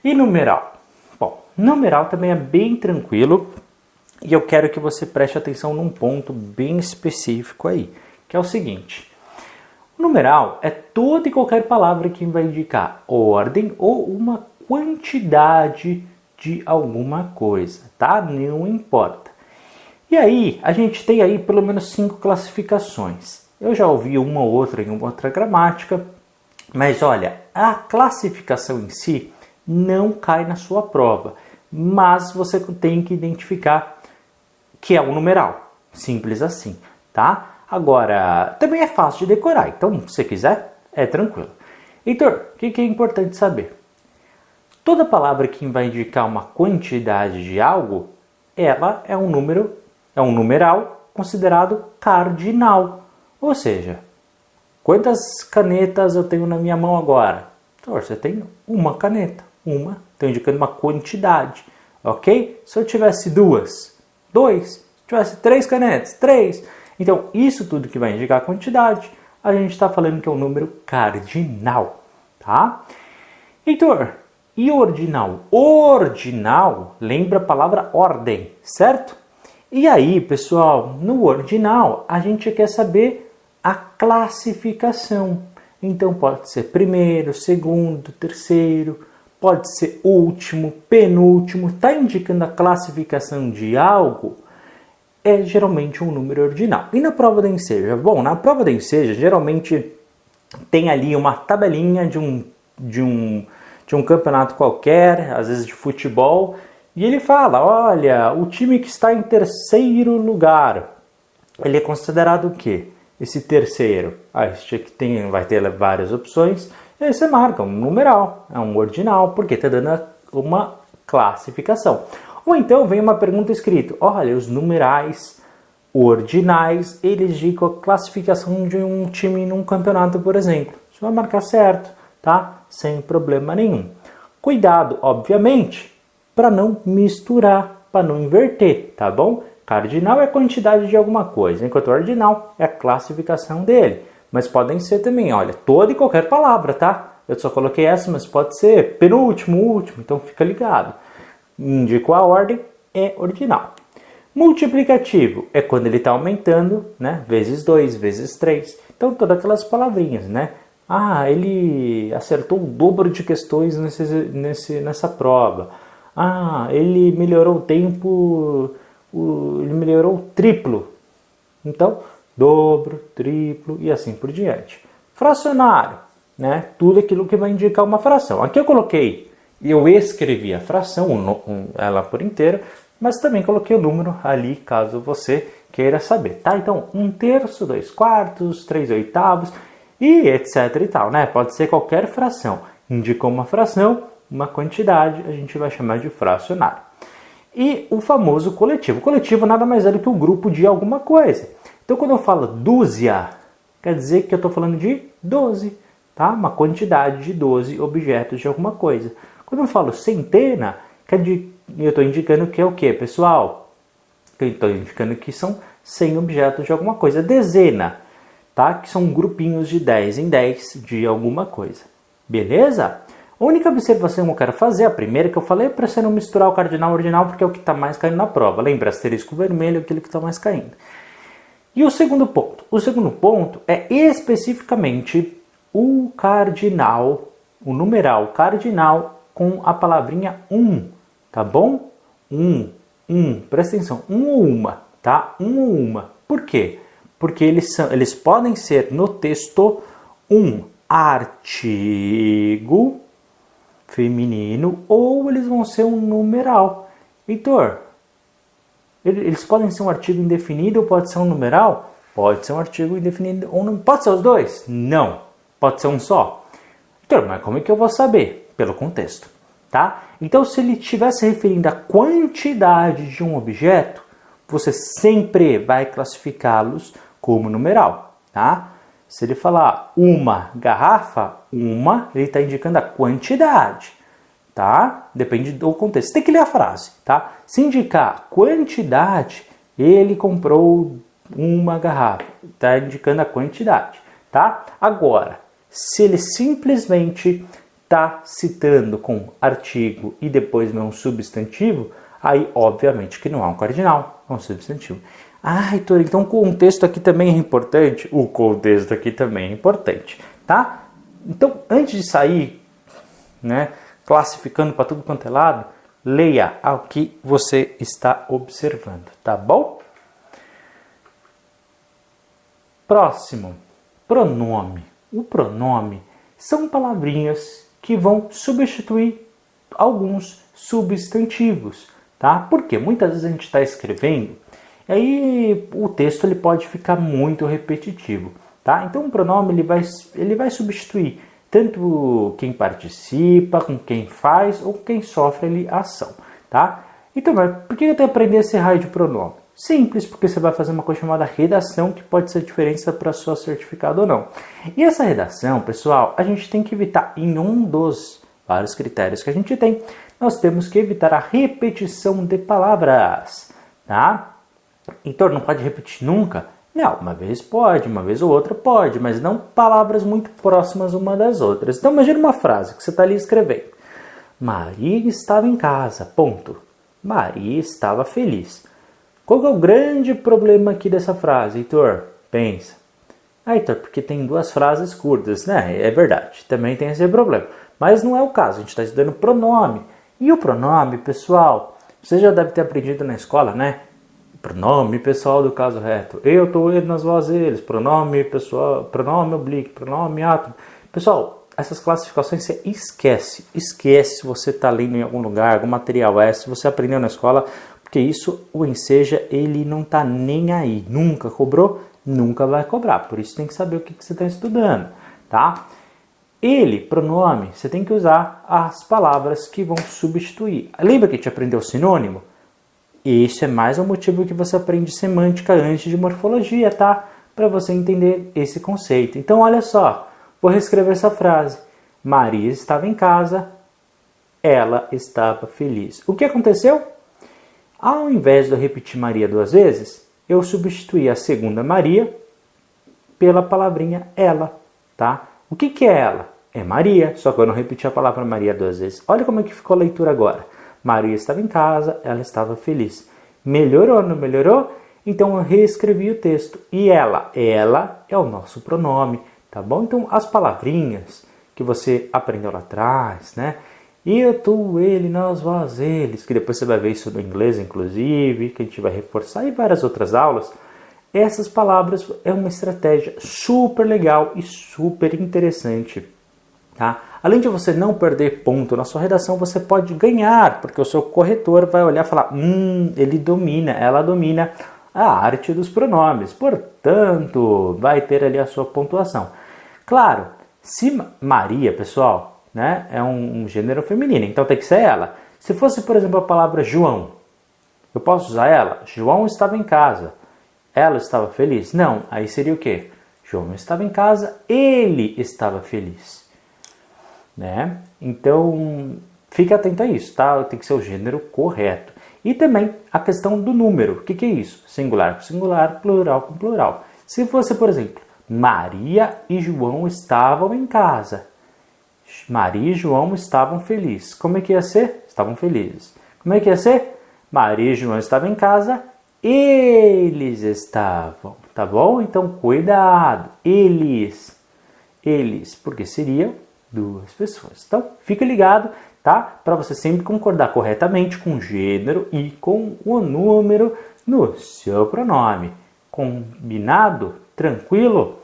E numeral? Bom, numeral também é bem tranquilo e eu quero que você preste atenção num ponto bem específico aí, que é o seguinte. O numeral é toda e qualquer palavra que vai indicar ordem ou uma quantidade de alguma coisa, tá? Não importa. E aí, a gente tem aí pelo menos 5 classificações. Eu já ouvi uma ou outra em uma outra gramática, mas olha, a classificação em si não cai na sua prova, mas você tem que identificar que é um numeral, simples assim, tá? Agora, também é fácil de decorar, então se quiser, é tranquilo. Heitor, o que é importante saber? Toda palavra que vai indicar uma quantidade de algo, ela é um número, é um numeral considerado cardinal. Ou seja, quantas canetas eu tenho na minha mão agora? Heitor, você tem uma caneta, uma, estou indicando uma quantidade, ok? Se eu tivesse duas, dois. Se tivesse 3 canetas, 3. Então, isso tudo que vai indicar a quantidade, a gente está falando que é um número cardinal, tá? Heitor, e ordinal? Ordinal lembra a palavra ordem, certo? E aí, pessoal, no ordinal, a gente quer saber a classificação. Então, pode ser primeiro, segundo, terceiro, pode ser último, penúltimo. Está indicando a classificação de algo? É geralmente um número ordinal. E na prova da Enseja? Bom, na prova da Enseja, geralmente tem ali uma tabelinha de um campeonato qualquer, às vezes de futebol, e ele fala, olha, o time que está em terceiro lugar, ele é considerado o quê? Esse terceiro? Este aqui vai ter várias opções, e aí você marca um numeral, é um ordinal, porque está dando uma classificação. Ou então vem uma pergunta escrita, olha, os numerais ordinais, eles indicam a classificação de um time num campeonato, por exemplo. Você vai marcar certo, tá? Sem problema nenhum. Cuidado, obviamente, para não misturar, para não inverter, tá bom? Cardinal é a quantidade de alguma coisa, enquanto ordinal é a classificação dele. Mas podem ser também, olha, toda e qualquer palavra, tá? Eu só coloquei essa, mas pode ser penúltimo, último, então fica ligado. Indico a ordem, é ordinal. Multiplicativo é quando ele está aumentando, né? Vezes 2, vezes 3. Então, todas aquelas palavrinhas, né? Ah, ele acertou o dobro de questões nessa prova. Ah, ele melhorou o tempo, ele melhorou o triplo. Então, dobro, triplo e assim por diante. Fracionário, né? Tudo aquilo que vai indicar uma fração. Aqui eu coloquei, eu escrevi a fração, ela por inteira, mas também coloquei o número ali, caso você queira saber, tá? Então, 1/3, 2/4, 3/8 e etc e tal, né? Pode ser qualquer fração. Indicou uma fração, uma quantidade, a gente vai chamar de fracionário. E o famoso coletivo. O coletivo nada mais é do que o grupo de alguma coisa. Então, quando eu falo dúzia, quer dizer que eu estou falando de 12, tá? Uma quantidade de 12 objetos de alguma coisa. Quando eu falo centena, eu estou indicando que é o quê, pessoal? Eu estou indicando que são 100 objetos de alguma coisa. Dezena, tá? Que são grupinhos de 10 em 10 de alguma coisa. Beleza? A única observação que eu quero fazer, a primeira que eu falei, é para você não misturar o cardinal e o ordinal, porque é o que está mais caindo na prova. Lembra, asterisco vermelho é aquele que está mais caindo. E o segundo ponto? O segundo ponto é especificamente o cardinal, o numeral cardinal com a palavrinha tá bom? Presta atenção, ou uma, tá? Ou uma. Por quê? Porque eles podem ser no texto um artigo feminino ou eles vão ser um numeral. Heitor, eles podem ser um artigo indefinido ou pode ser um numeral? Pode ser um artigo indefinido ou não. Pode ser os dois? Não. Pode ser um só? Heitor, mas como é que eu vou saber? Pelo contexto, tá? Então, se ele estiver se referindo à quantidade de um objeto, você sempre vai classificá-los como numeral, tá? Se ele falar uma garrafa, ele está indicando a quantidade, tá? Depende do contexto. Você tem que ler a frase, tá? Se indicar quantidade, ele comprou uma garrafa, está indicando a quantidade, tá? Agora, se ele simplesmente está citando com artigo e depois não um substantivo, aí obviamente que não é um cardinal, é um substantivo. Ah, Heitor, então o contexto aqui também é importante? O contexto aqui também é importante, tá? Então, antes de sair, né, classificando para tudo quanto é lado, leia o que você está observando, tá bom? Próximo, pronome. O pronome são palavrinhas que vão substituir alguns substantivos, tá? Porque muitas vezes a gente está escrevendo, e aí o texto ele pode ficar muito repetitivo, tá? Então o pronome ele vai substituir tanto quem participa, com quem faz ou quem sofre ali a ação, tá? Então, por que eu tenho que aprender esse raio de pronome? Simples, porque você vai fazer uma coisa chamada redação, que pode ser a diferença para sua certificado ou não. E essa redação, pessoal, a gente tem que evitar em um dos vários critérios que a gente tem. Nós temos que evitar a repetição de palavras, tá? Então, não pode repetir nunca? Não, uma vez pode, uma vez ou outra pode, mas não palavras muito próximas uma das outras. Então, imagine uma frase que você está ali escrevendo. Maria estava em casa, ponto. Maria estava feliz. Qual é o grande problema aqui dessa frase, Heitor? Pensa. Ah, Heitor, porque tem duas frases curtas, né? É verdade, também tem esse problema. Mas não é o caso, a gente está estudando pronome. E o pronome, pessoal, você já deve ter aprendido na escola, né? Pronome pessoal do caso reto. Eu, tô, ele, nós, vós, eles. Pronome pessoal, pronome oblíquo, pronome átomo. Pessoal, essas classificações você esquece. Esquece se você está lendo em algum lugar, algum material se você aprendeu na escola, porque isso, o Enseja, ele não está nem aí. Nunca cobrou, nunca vai cobrar. Por isso tem que saber o que você está estudando, tá? Ele, pronome, você tem que usar as palavras que vão substituir. Lembra que a gente aprendeu sinônimo? E isso é mais um motivo que você aprende semântica antes de morfologia, tá? Para você entender esse conceito. Então, olha só, vou reescrever essa frase. Maria estava em casa, ela estava feliz. O que aconteceu? Ao invés de eu repetir Maria duas vezes, eu substituí a segunda Maria pela palavrinha ela, tá? O que é ela? É Maria, só que eu não repeti a palavra Maria duas vezes. Olha como é que ficou a leitura agora. Maria estava em casa, ela estava feliz. Melhorou ou não melhorou? Então eu reescrevi o texto. E ela é o nosso pronome, tá bom? Então as palavrinhas que você aprendeu lá atrás, né? Eu, tu, ele, nós, vós, eles, que depois você vai ver isso no inglês, inclusive, que a gente vai reforçar e várias outras aulas. Essas palavras é uma estratégia super legal e super interessante, tá? Além de você não perder ponto na sua redação, você pode ganhar, porque o seu corretor vai olhar e falar, ele domina, ela domina a arte dos pronomes, portanto, vai ter ali a sua pontuação. Claro, se Maria, pessoal, né, é um gênero feminino, então tem que ser ela. Se fosse, por exemplo, a palavra João, eu posso usar ela? João estava em casa, ela estava feliz? Não, aí seria o quê? João estava em casa, ele estava feliz. Né? Então, fique atento a isso, tá? Tem que ser o gênero correto. E também a questão do número. O que é isso? Singular com singular, plural com plural. Se fosse, por exemplo, Maria e João estavam em casa. Maria e João estavam felizes. Como é que ia ser? Estavam felizes. Como é que ia ser? Maria e João estavam em casa, eles estavam. Tá bom? Então, cuidado. Eles, porque seria duas pessoas. Então, fica ligado, tá? Para você sempre concordar corretamente com o gênero e com o número no seu pronome. Combinado? Tranquilo?